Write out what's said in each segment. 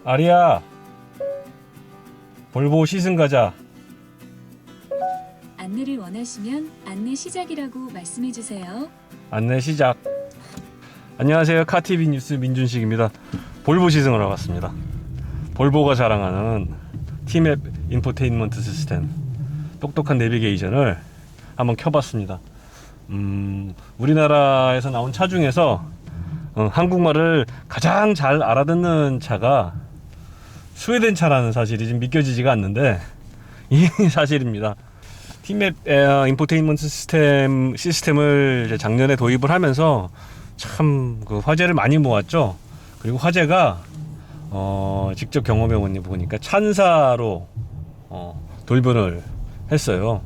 아리야, 볼보 시승 가자. 안내를 원하시면 안내 시작이라고 말씀해 주세요. 안내 시작. 안녕하세요, 카티비 뉴스 민준식입니다. 볼보 시승을 하러 왔습니다. 볼보가 자랑하는 티맵 인포테인먼트 시스템, 똑똑한 내비게이션을 한번 켜봤습니다. 우리나라에서 나온 차 중에서 한국말을 가장 잘 알아듣는 차가 스웨덴 차라는 사실이 좀 믿겨지지가 않는데 이 사실입니다. 티맵 인포테인먼트 시스템을 이제 작년에 도입을 하면서 참 그 화제를 많이 모았죠. 그리고 화제가 직접 경험해 보니까 찬사로 돌변을 했어요.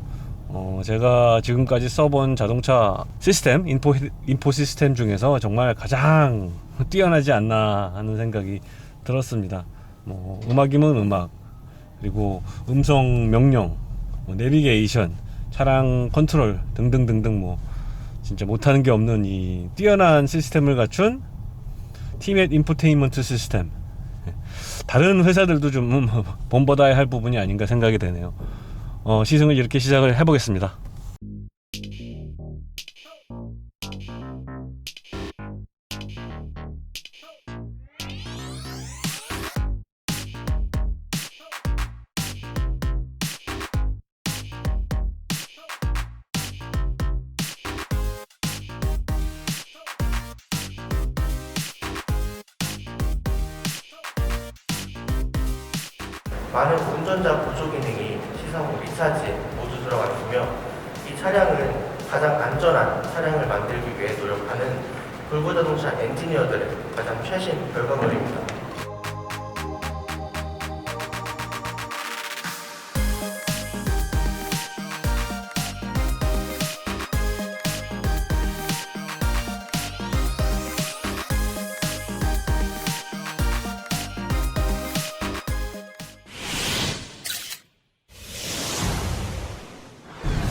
제가 지금까지 써본 자동차 시스템, 인포 시스템 중에서 정말 가장 뛰어나지 않나 하는 생각이 들었습니다. 음악이면 음악, 그리고 음성 명령, 내비게이션, 차량 컨트롤 등등등등 진짜 못하는 게 없는 이 뛰어난 시스템을 갖춘 티맵 인포테인먼트 시스템. 다른 회사들도 좀 본받아야 할 부분이 아닌가 생각이 되네요. 시승을 이렇게 시작을 해보겠습니다. 많은 운전자 보조 기능이 시사고 리차지에 모두 들어가 있으며 이 차량을 가장 안전한 차량을 만들기 위해 노력하는 볼보 자동차 엔지니어들의 가장 최신 결과물입니다.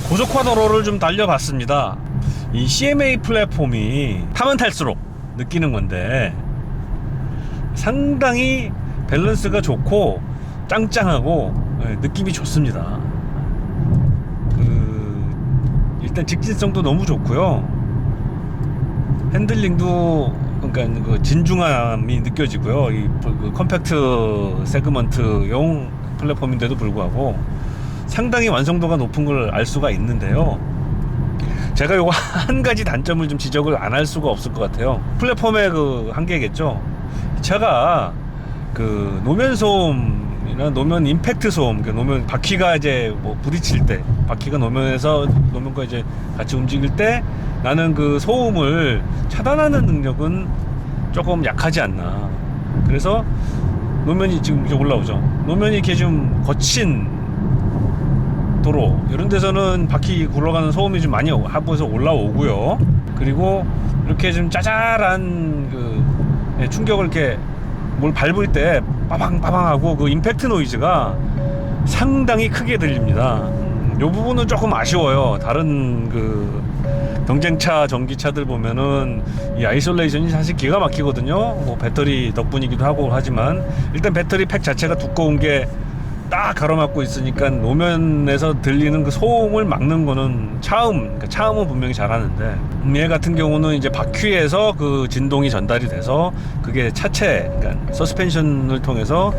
고속화 도로를 좀 달려봤습니다. 이 CMA 플랫폼이 타면 탈수록 느끼는 건데 상당히 밸런스가 좋고 짱짱하고 느낌이 좋습니다. 일단 직진성도 너무 좋고요. 핸들링도 그러니까 그 진중함이 느껴지고요. 이 컴팩트 세그먼트용 플랫폼인데도 불구하고 상당히 완성도가 높은 걸 알 수가 있는데요. 제가 요거 한 가지 단점을 좀 지적을 안 할 수가 없을 것 같아요. 플랫폼의 그 한계겠죠. 이 차가 그 노면 소음이나 노면 임팩트 소음, 노면 바퀴가 이제 부딪힐 때, 바퀴가 노면에서 노면과 이제 같이 움직일 때 나는 그 소음을 차단하는 능력은 조금 약하지 않나. 그래서 노면이 지금 이제 올라오죠. 노면이 이렇게 좀 거친 도로 이런 데서는 바퀴 굴러가는 소음이 좀 많이 하부에서 올라오고요. 그리고 이렇게 좀 짜잘한 그 충격을 이렇게 뭘 밟을 때 빠방빠방하고 그 임팩트 노이즈가 상당히 크게 들립니다. 이 부분은 조금 아쉬워요. 다른 그 경쟁차 전기차들 보면은 이 아이솔레이션이 사실 기가 막히거든요. 배터리 덕분이기도 하고 하지만 일단 배터리 팩 자체가 두꺼운 게 딱 가로막고 있으니까 노면에서 들리는 그 소음을 막는 거는 그러니까 차음은 분명히 잘하는데 얘 같은 경우는 이제 바퀴에서 그 진동이 전달이 돼서 그게 차체, 그러니까 서스펜션을 통해서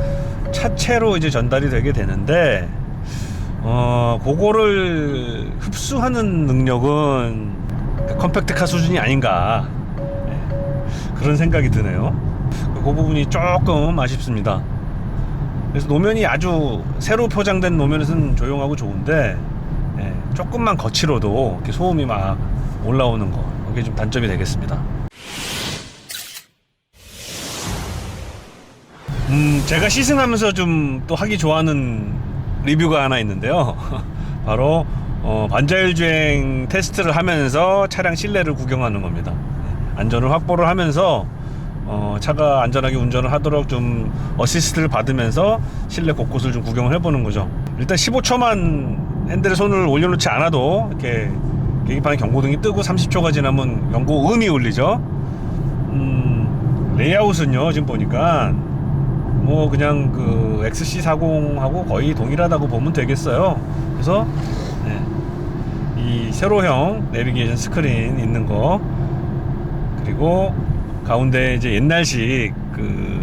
차체로 이제 전달이 되게 되는데 그거를 흡수하는 능력은 컴팩트카 수준이 아닌가, 그런 생각이 드네요. 그 부분이 조금 아쉽습니다. 그래서 노면이 아주 새로 포장된 노면에서는 조용하고 좋은데 조금만 거칠어도 이렇게 소음이 막 올라오는 거, 그게 좀 단점이 되겠습니다. 제가 시승하면서 좀 또 하기 좋아하는 리뷰가 하나 있는데요. 바로 반자율 주행 테스트를 하면서 차량 실내를 구경하는 겁니다. 안전을 확보를 하면서 차가 안전하게 운전을 하도록 좀 어시스트를 받으면서 실내 곳곳을 좀 구경을 해보는 거죠. 일단 15초만 핸들에 손을 올려놓지 않아도 이렇게 계기판에 경고등이 뜨고 30초가 지나면 경고음이 울리죠. 레이아웃은요, 지금 보니까 뭐 그냥 그 XC40하고 거의 동일하다고 보면 되겠어요. 그래서 네, 이 세로형 내비게이션 스크린 있는 거, 그리고 가운데 이제 옛날식 그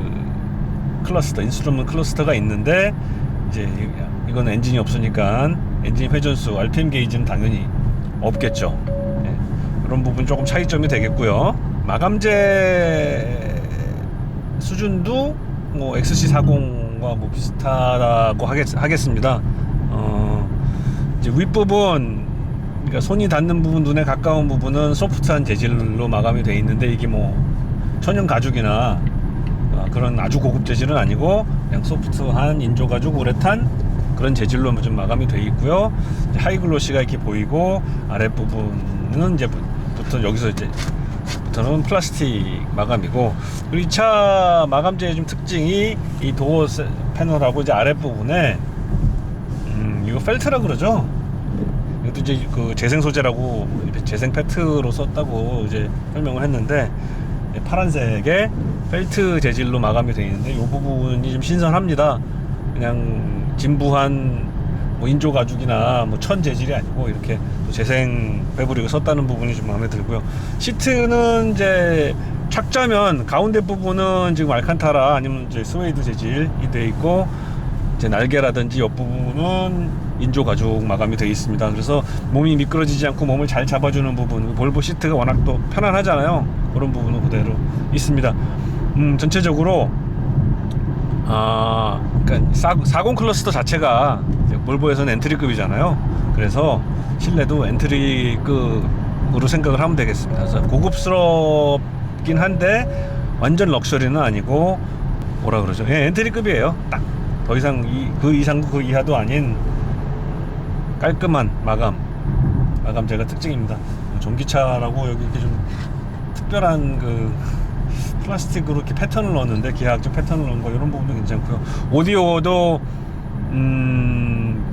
클러스터, 인스트루먼트 클러스터가 있는데, 이제 이건 엔진이 없으니까 엔진 회전수, RPM 게이지는 당연히 없겠죠. 네, 그런 부분 조금 차이점이 되겠고요. 마감재 수준도 뭐 XC40과 뭐 비슷하다고 하겠습니다. 이제 윗부분, 그러니까 손이 닿는 부분, 눈에 가까운 부분은 소프트한 재질로 마감이 되어 있는데, 이게 뭐 천연 가죽이나 그런 아주 고급 재질은 아니고 그냥 소프트한 인조 가죽, 우레탄 그런 재질로 좀 마감이 되어 있고요. 이제 하이글로시가 이렇게 보이고, 아랫부분은 이제 부터 여기서 이제 부터는 플라스틱 마감이고, 그리고 이 차 마감재의 좀 특징이 이 도어 패널하고 이제 아랫부분에 이거 펠트라 그러죠. 이것도 이제 그 재생 소재라고, 재생 페트로 썼다고 이제 설명을 했는데, 파란색의 펠트 재질로 마감이 되어 있는데, 이 부분이 좀 신선합니다. 그냥 진부한 뭐 인조 가죽이나 뭐 천 재질이 아니고 이렇게 또 재생 패브릭을 썼다는 부분이 좀 마음에 들고요. 시트는 이제 착자면 가운데 부분은 지금 알칸타라 아니면 이제 스웨이드 재질이 되어 있고, 이제 날개라든지 옆부분은 인조 가죽 마감이 되어 있습니다. 그래서 몸이 미끄러지지 않고 몸을 잘 잡아주는 부분, 볼보 시트가 워낙 또 편안하잖아요. 그런 부분은 그대로 있습니다. 전체적으로 그러니까 40 클러스터 자체가 볼보에서는 엔트리급이잖아요. 그래서 실내도 엔트리급으로 생각을 하면 되겠습니다. 그래서 고급스럽긴 한데 완전 럭셔리는 아니고, 뭐라 그러죠? 예, 엔트리급이에요. 딱 더 이상 그 이상도 그 이하도 아닌 깔끔한 마감재가 특징입니다. 전기차라고 여기 이렇게 좀 특별한 그 플라스틱으로 이렇게 패턴을 넣었는데, 기하학적 패턴을 넣은 거, 이런 부분도 괜찮고요. 오디오도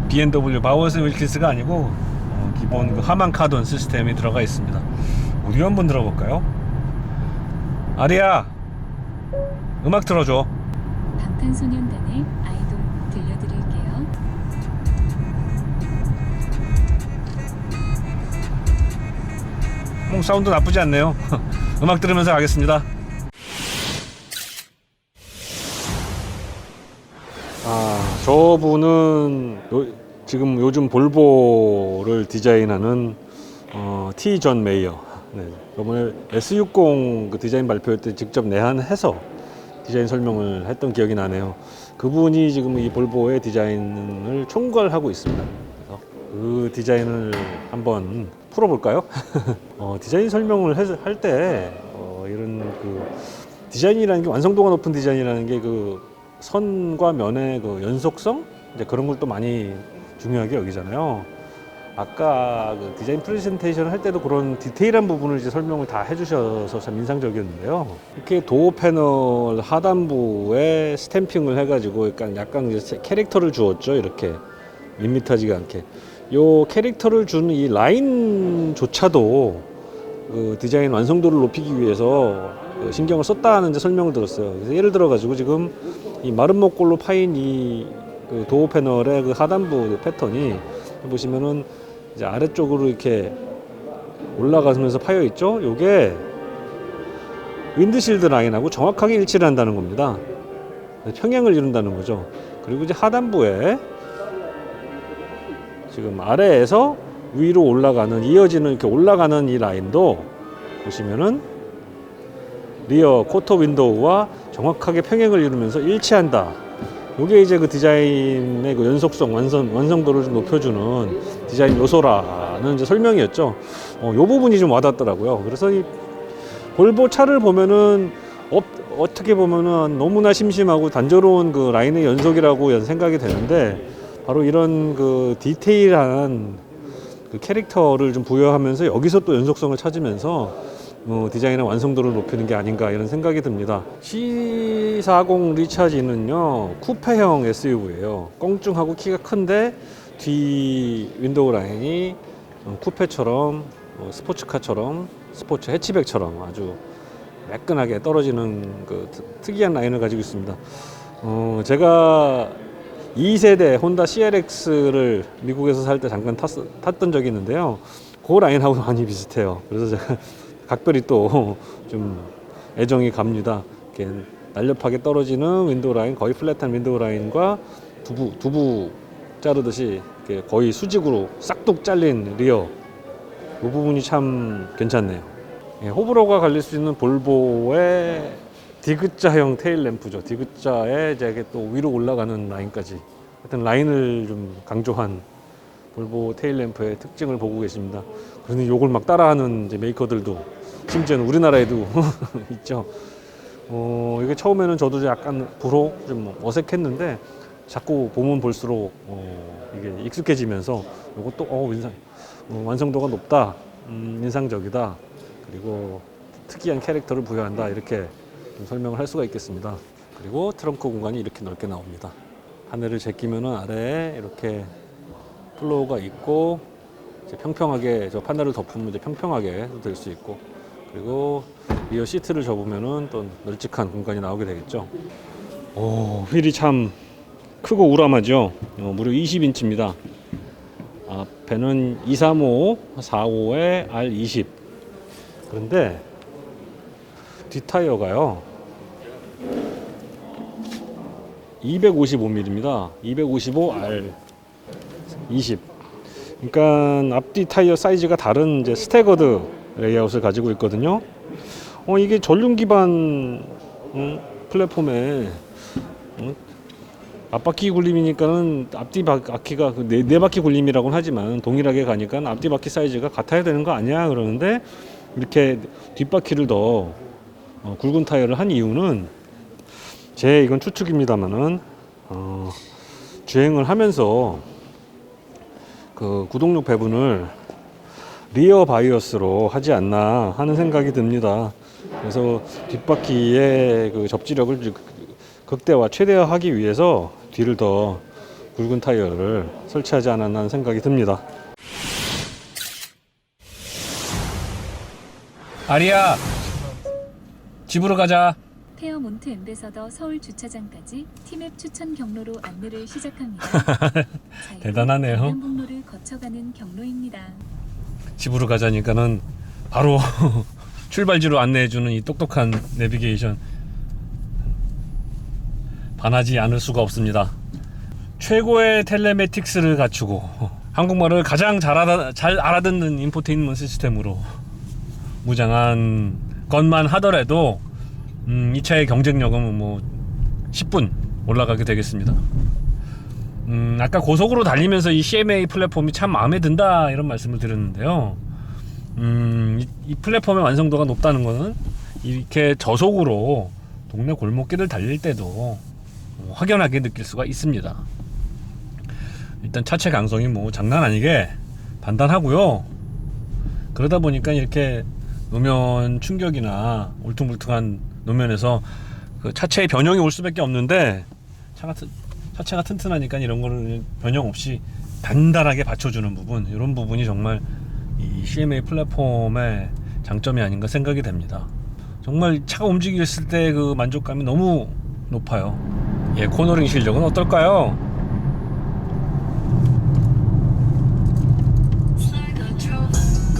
BMW 바우어스 윌킨스가 아니고 기본 그 하만 카돈 시스템이 들어가 있습니다. 오디오 한번 들어볼까요? 아리야, 음악 틀어줘. 방탄소년단의 아이돌 들려드릴게요. 사운드 나쁘지 않네요. 음악 들으면서 가겠습니다. 저분은 지금 요즘 볼보를 디자인하는 T 존 메이어. 네, 이번에 S60 그 디자인 발표할 때 직접 내한해서 디자인 설명을 했던 기억이 나네요. 그분이 지금 이 볼보의 디자인을 총괄하고 있습니다. 그래서 그 디자인을 한번 풀어볼까요? 디자인 설명을 할 때 이런 그 디자인이라는 게, 완성도가 높은 디자인이라는 게 그 선과 면의 그 연속성, 이제 그런 걸 또 많이 중요하게 여기잖아요. 아까 그 디자인 프레젠테이션 할 때도 그런 디테일한 부분을 이제 설명을 다 해주셔서 참 인상적이었는데요. 이렇게 도어 패널 하단부에 스탬핑을 해가지고 약간 이제 캐릭터를 주었죠. 이렇게 밋밋하지가 않게. 요 캐릭터를 주는 이 라인조차도 그 디자인 완성도를 높이기 위해서 신경을 썼다는 이제 설명을 들었어요. 그래서 예를 들어가지고 지금 이 마른 목골로 파인 이 그 도어 패널의 그 하단부 패턴이 보시면은 이제 아래쪽으로 이렇게 올라가면서 파여 있죠. 요게 윈드실드 라인하고 정확하게 일치를 한다는 겁니다. 평행을 이룬다는 거죠. 그리고 이제 하단부에 지금 아래에서 위로 올라가는, 이어지는 이렇게 올라가는 이 라인도 보시면은 리어 쿼터 윈도우와 정확하게 평행을 이루면서 일치한다. 요게 이제 그 디자인의 그 연속성, 완성도를 좀 높여주는 디자인 요소라는 이제 설명이었죠. 요 부분이 좀 와닿더라고요. 그래서 이 볼보 차를 보면은 어떻게 보면은 너무나 심심하고 단조로운 그 라인의 연속이라고 생각이 되는데, 바로 이런 그 디테일한 그 캐릭터를 좀 부여하면서 여기서 또 연속성을 찾으면서 디자인의 완성도를 높이는 게 아닌가, 이런 생각이 듭니다. C40 리차지는요, 쿠페형 SUV예요. 껑충하고 키가 큰데 뒤 윈도우 라인이 쿠페처럼, 스포츠카처럼, 스포츠 해치백처럼 아주 매끈하게 떨어지는 그 특이한 라인을 가지고 있습니다. 제가 2세대 혼다 CRX를 미국에서 살 때 잠깐 탔던 적이 있는데요. 그 라인하고 많이 비슷해요. 그래서 제가 각별히 또 좀 애정이 갑니다. 이렇게 날렵하게 떨어지는 윈도우 라인, 거의 플랫한 윈도우 라인과 두부 자르듯이 이렇게 거의 수직으로 싹둑 잘린 리어, 그 부분이 참 괜찮네요. 예, 호불호가 갈릴 수 있는 볼보의 디귿자형 테일 램프죠. 디귿자에 이제 또 위로 올라가는 라인까지, 하여튼 라인을 좀 강조한 볼보 테일 램프의 특징을 보고 계십니다. 그런데 요걸 막 따라하는 이제 메이커들도 심지어는 우리나라에도 있죠. 이게 처음에는 저도 약간 좀 어색했는데 자꾸 보면 볼수록 이게 익숙해지면서 이것도 완성도가 높다, 인상적이다, 그리고 특이한 캐릭터를 부여한다, 이렇게 좀 설명을 할 수가 있겠습니다. 그리고 트렁크 공간이 이렇게 넓게 나옵니다. 하늘을 제끼면은 아래에 이렇게 플로어가 있고, 이제 평평하게 저 판넬을 덮으면 이제 평평하게 될 수 있고, 그리고 리어 시트를 접으면은 또 널찍한 공간이 나오게 되겠죠. 휠이 참 크고 우람하죠. 무려 20인치입니다. 앞에는 235, 45에 R20. 그런데 뒷타이어가요 255mm입니다. 255 R20. 그러니까 앞뒤 타이어 사이즈가 다른 이제 스태거드 레이아웃을 가지고 있거든요. 이게 전륜 기반 플랫폼에 앞바퀴 굴림이니까는 앞뒤 바퀴가 네 바퀴 굴림이라고는 하지만 동일하게 가니까 앞뒤 바퀴 사이즈가 같아야 되는 거 아니야 그러는데, 이렇게 뒷바퀴를 더 굵은 타이어를 한 이유는, 이건 추측입니다만은 주행을 하면서 그 구동력 배분을 리어 바이어스로 하지 않나 하는 생각이 듭니다. 그래서 뒷바퀴의 그 접지력을 최대화하기 위해서 뒤를 더 굵은 타이어를 설치하지 않았나 하는 생각이 듭니다. 아리야, 집으로 가자. 페어몬트 엠베서더 서울 주차장까지 티맵 추천 경로로 안내를 시작합니다. 대단하네요. 강남북로를 거쳐가는 경로입니다. 집으로 가자니까는 바로 출발지로 안내해주는 이 똑똑한 내비게이션, 반하지 않을 수가 없습니다. 최고의 텔레매틱스를 갖추고 한국말을 가장 잘 알아듣는 인포테인먼트 시스템으로 무장한 것만 하더라도 이 차의 경쟁력은 뭐 10분 올라가게 되겠습니다. 아까 고속으로 달리면서 이 CMA 플랫폼이 참 마음에 든다, 이런 말씀을 드렸는데요. 이 플랫폼의 완성도가 높다는 것은 이렇게 저속으로 동네 골목길을 달릴 때도 확연하게 느낄 수가 있습니다. 일단 차체 강성이 뭐 장난 아니게 단단하고요. 그러다 보니까 이렇게 노면 충격이나 울퉁불퉁한 노면에서 그 차체의 변형이 올 수밖에 없는데, 차체가 튼튼하니까 이런 거를 변형 없이 단단하게 받쳐주는 부분, 이런 부분이 정말 이 CMA 플랫폼의 장점이 아닌가 생각이 됩니다. 정말 차가 움직였을 때 그 만족감이 너무 높아요. 코너링 실력은 어떨까요?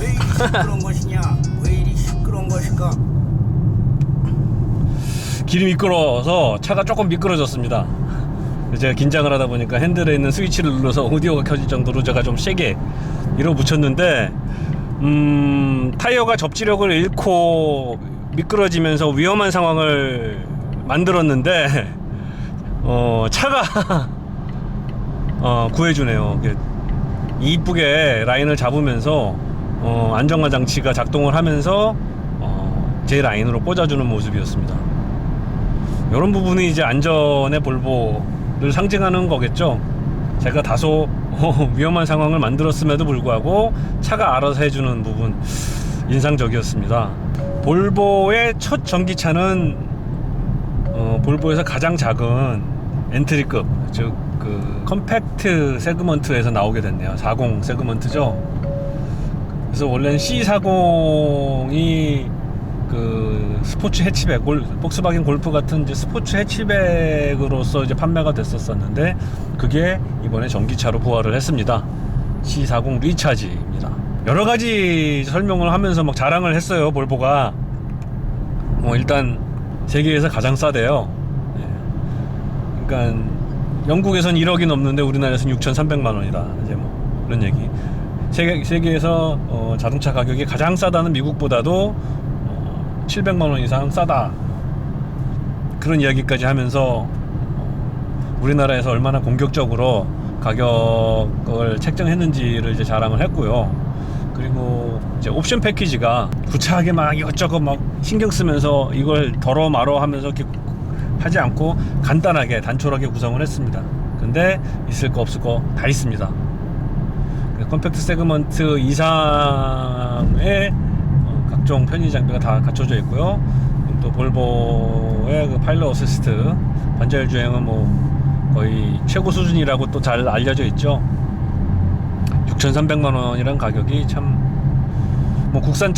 왜 이리 시끄러운 것이냐? 왜 이리 시끄러운 것일까? 길이 미끄러워서 차가 조금 미끄러졌습니다. 제가 긴장을 하다 보니까 핸들에 있는 스위치를 눌러서 오디오가 켜질 정도로 제가 좀 세게 밀어붙였는데, 타이어가 접지력을 잃고 미끄러지면서 위험한 상황을 만들었는데 차가 구해주네요. 이쁘게 라인을 잡으면서 안정화 장치가 작동을 하면서 제 라인으로 꽂아주는 모습이었습니다. 이런 부분이 이제 안전의 볼보를 상징하는 거겠죠. 제가 다소 위험한 상황을 만들었음에도 불구하고 차가 알아서 해주는 부분, 인상적이었습니다. 볼보의 첫 전기차는 볼보에서 가장 작은 엔트리급, 즉 그 컴팩트 세그먼트에서 나오게 됐네요. 40 세그먼트죠. 그래서 원래는 C40이 그 그 스포츠 해치백, 폭스바겐 골프 같은 이제 스포츠 해치백으로서 이제 판매가 됐었었는데 그게 이번에 전기차로 부활을 했습니다. C40 리차지입니다. 여러 가지 설명을 하면서 막 자랑을 했어요. 볼보가 일단 세계에서 가장 싸대요. 그러니까 영국에선 1억이 넘는데 우리나라에서는 6,300만 원이다. 이제 뭐 그런 얘기. 세계에서 자동차 가격이 가장 싸다는 미국보다도 700만 원 이상 싸다. 그런 이야기까지 하면서 우리나라에서 얼마나 공격적으로 가격을 책정했는지를 이제 자랑을 했고요. 그리고 이제 옵션 패키지가 구차하게 막 이것저것 막 신경 쓰면서 이걸 덜어 말어 하면서 이렇게 하지 않고 간단하게 단촐하게 구성을 했습니다. 근데 있을 거 없을 거 다 있습니다. 컴팩트 세그먼트 이상의 각종 편의 장비가 다 갖춰져 있고요. 또 볼보의 그 파일럿 어시스트 반자율 주행은 뭐 거의 최고 수준이라고 또 잘 알려져 있죠. 6,300만 원이란 가격이 참 뭐 국산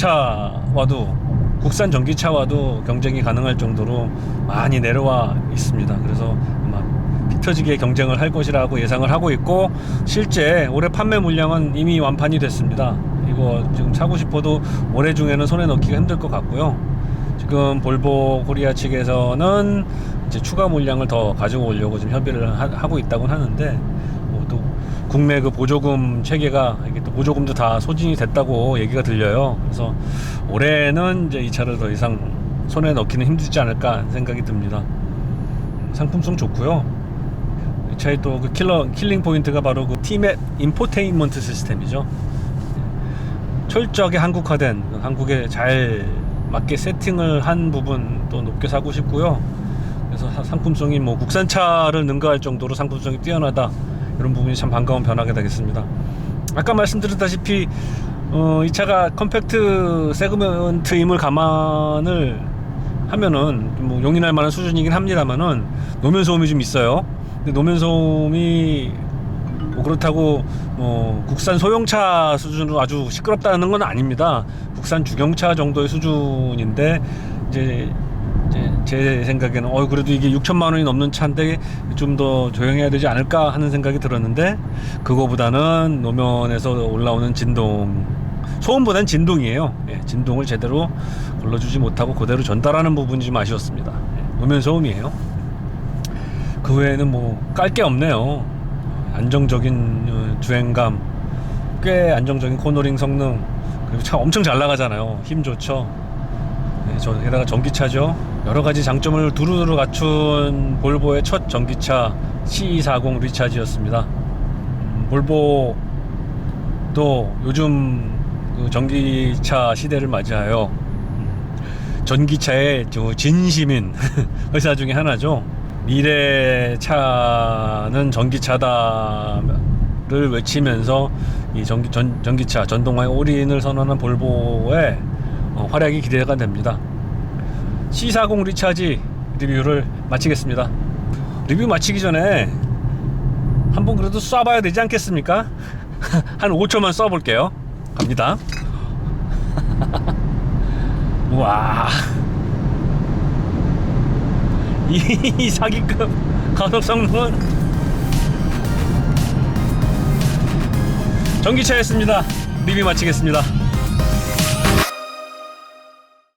전기차와도 경쟁이 가능할 정도로 많이 내려와 있습니다. 그래서 아마 피 터지게 경쟁을 할 것이라고 예상을 하고 있고, 실제 올해 판매 물량은 이미 완판이 됐습니다. 이거 지금 사고 싶어도 올해 중에는 손에 넣기가 힘들 것 같고요. 지금 볼보 코리아 측에서는 이제 추가 물량을 더 가지고 오려고 지금 협의를 하고 있다고 하는데, 또 국내 그 보조금 체계가 이게 또 보조금도 다 소진이 됐다고 얘기가 들려요. 그래서 올해는 이제 이 차를 더 이상 손에 넣기는 힘들지 않을까 생각이 듭니다. 상품성 좋고요. 이 차의 또 그 킬링 포인트가 바로 그 T맵 인포테인먼트 시스템이죠. 철저하게 한국화된, 한국에 잘 맞게 세팅을 한 부분 또 높게 사고 싶고요. 그래서 상품성이 뭐 국산차를 능가할 정도로 상품성이 뛰어나다, 이런 부분이 참 반가운 변화가 되겠습니다. 아까 말씀드렸다시피 이 차가 컴팩트 세그먼트임을 감안을 하면은 뭐 용인할 만한 수준이긴 합니다만은 노면 소음이 좀 있어요. 근데 노면 소음이 뭐 그렇다고 국산 소형차 수준으로 아주 시끄럽다는 건 아닙니다. 국산 주경차 정도의 수준인데 이제 제 생각에는 그래도 이게 6천만 원이 넘는 차인데 좀 더 조용해야 되지 않을까 하는 생각이 들었는데, 그거보다는 노면에서 올라오는 진동, 소음보다는 진동이에요. 진동을 제대로 걸러주지 못하고 그대로 전달하는 부분이 좀 아쉬웠습니다. 노면 소음이에요. 그 외에는 뭐 깔 게 없네요. 안정적인 주행감, 꽤 안정적인 코너링 성능, 그리고 차 엄청 잘 나가잖아요. 힘 좋죠. 게다가 전기차죠. 여러가지 장점을 두루두루 갖춘 볼보의 첫 전기차 C40 리차지였습니다. 볼보도 요즘 그 전기차 시대를 맞이하여 전기차의 진심인 회사 중에 하나죠. 미래 차는 전기차다를 외치면서 이 전기차 전동화에 올인을 선언한 볼보의 활약이 기대가 됩니다. C40 리차지 리뷰를 마치겠습니다. 리뷰 마치기 전에 한번 그래도 쏴봐야 되지 않겠습니까? 한 5초만 쏴볼게요. 갑니다. 우와, 이 사기급 가속 성능은 전기차였습니다. 리뷰 마치겠습니다.